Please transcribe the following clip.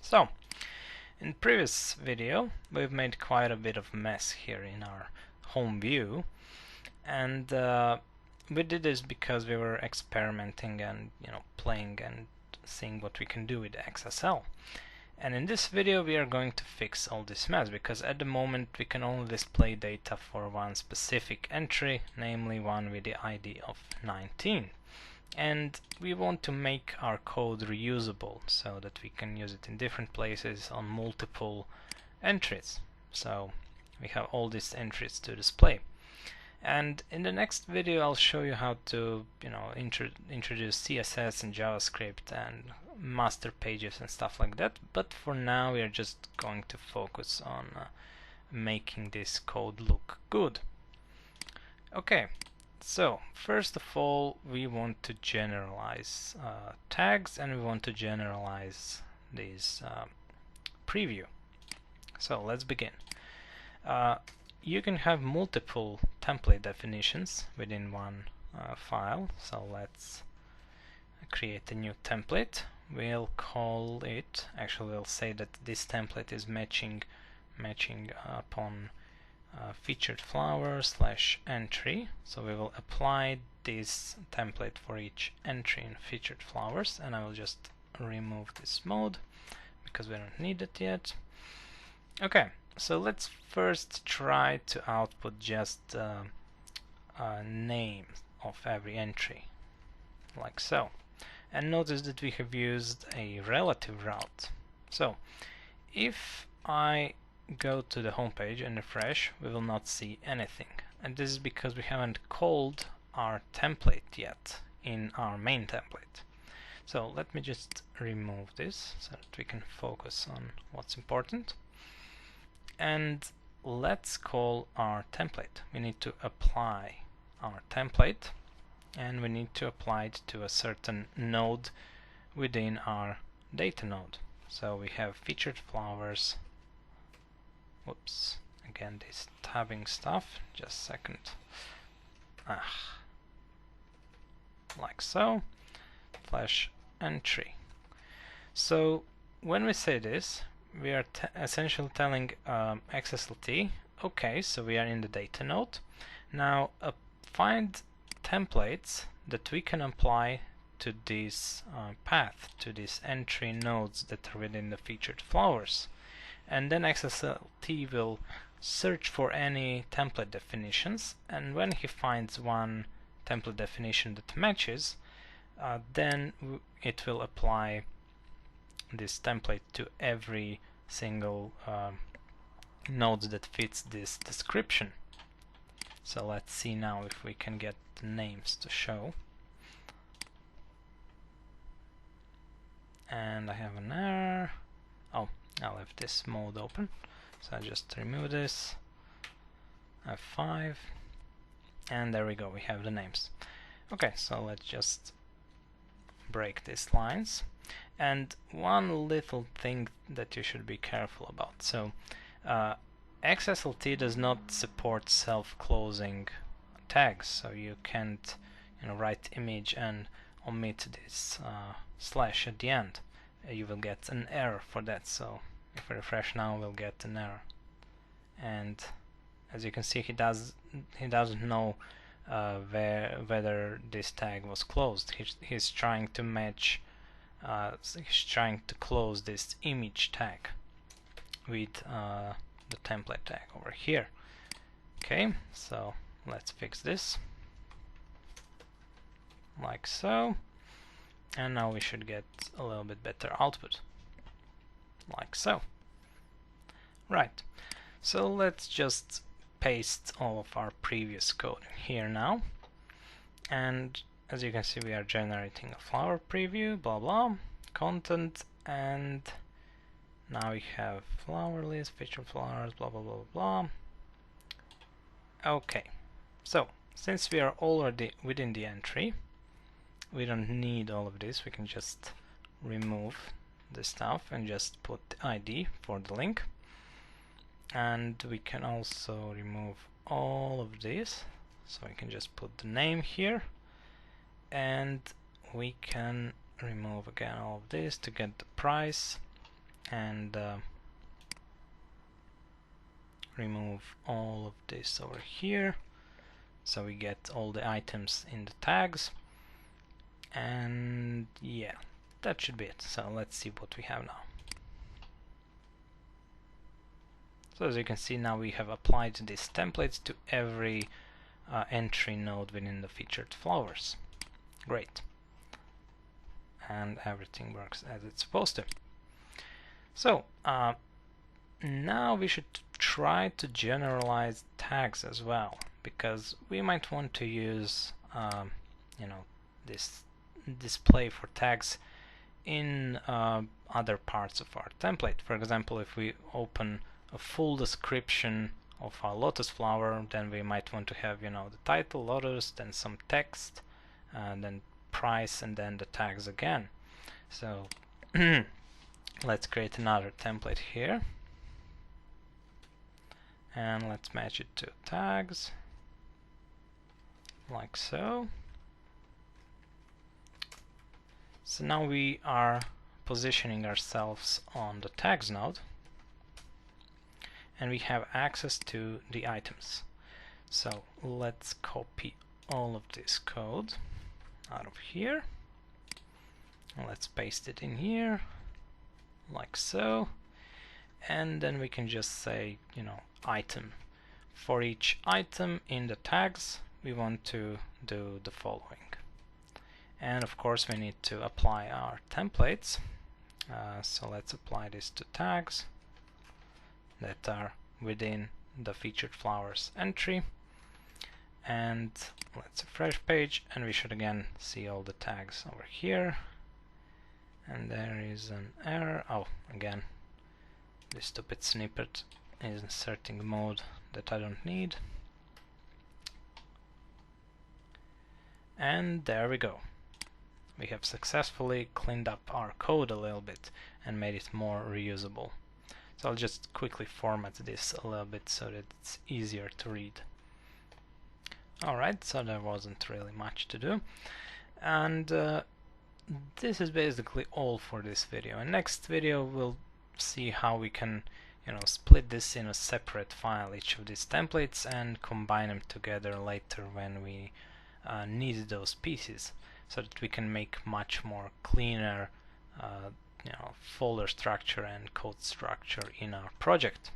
So, in the previous video we've made quite a bit of mess here in our home view, and we did this because we were experimenting and playing and seeing what we can do with XSL. And in this video we are going to fix all this mess, because at the moment we can only display data for one specific entry, namely one with the ID of 19. And we want to make our code reusable so that we can use it in different places on multiple entries. So we have all these entries to display. And in the next video I'll show you how to introduce CSS and JavaScript and master pages and stuff like that. But for now we are just going to focus on making this code look good. Okay. So, first of all, we want to generalize tags, and we want to generalize these preview. So, let's begin. You can have multiple template definitions within one file. So, let's create a new template. We'll call it, actually we'll say that this template is matching upon featured flower / entry. So we will apply this template for each entry in featured flowers, and I will just remove this mode because we don't need it yet. Okay, so let's first try to output just a name of every entry, like so. And notice that we have used a relative route. So if I go to the home page and refresh, we will not see anything, and this is because we haven't called our template yet in our main template. So let me just remove this so that we can focus on what's important, and let's call our template. We need to apply our template, and we need to apply it to a certain node within our data node. So we have featured flowers. Whoops, again this tabbing stuff, just a second. Like so, / entry. So when we say this, we are essentially telling XSLT, okay, so we are in the data node. Now find templates that we can apply to this path, to these entry nodes that are within the featured flowers. And then XSLT will search for any template definitions, and when he finds one template definition that matches, then it will apply this template to every single node that fits this description. So let's see now if we can get the names to show. And I have an error. Oh, I'll have this mode open, so I just remove this, F5, and there we go, we have the names. Okay, so let's just break these lines. And one little thing that you should be careful about. So XSLT does not support self-closing tags, so you can't write image and omit this / at the end. You will get an error for that. So if we refresh now, we'll get an error. And as you can see, he doesn't know whether this tag was closed. He's trying to match. He's trying to close this image tag with the template tag over here. Okay, so let's fix this, like so. And now we should get a little bit better output, like so. Right, so let's just paste all of our previous code here now. And as you can see, we are generating a flower preview, blah blah, content, and now we have flower list, featured flowers, blah blah blah blah. Okay, so since we are already within the entry, we don't need all of this. We can just remove the stuff and just put the ID for the link. And we can also remove all of this. So we can just put the name here. And we can remove again all of this to get the price. and remove all of this over here, so we get all the items in the tags. And yeah, that should be it. So let's see what we have now. So as you can see, now we have applied these templates to every entry node within the featured flowers. Great. And everything works as it's supposed to. So now we should try to generalize tags as well, because we might want to use you know, this display for tags in other parts of our template. For example, if we open a full description of our lotus flower, then we might want to have, you know, the title, lotus, then some text, then price, and then the tags again. So let's create another template here, and let's match it to tags, like so. So now we are positioning ourselves on the tags node, and we have access to the items. So let's copy all of this code out of here. Let's paste it in here, like so. And then we can just say, you know, item. For each item in the tags, we want to do the following. And of course we need to apply our templates. So let's apply this to tags that are within the featured flowers entry. And let's refresh page, and we should again see all the tags over here. And there is an error. Oh, again, this stupid snippet is inserting mode that I don't need. And there we go. We have successfully cleaned up our code a little bit and made it more reusable. So I'll just quickly format this a little bit so that it's easier to read. Alright, so there wasn't really much to do. And this is basically all for this video. In next video we'll see how we can, you know, split this in a separate file, each of these templates, and combine them together later when we need those pieces, so that we can make much more cleaner you know, folder structure and code structure in our project.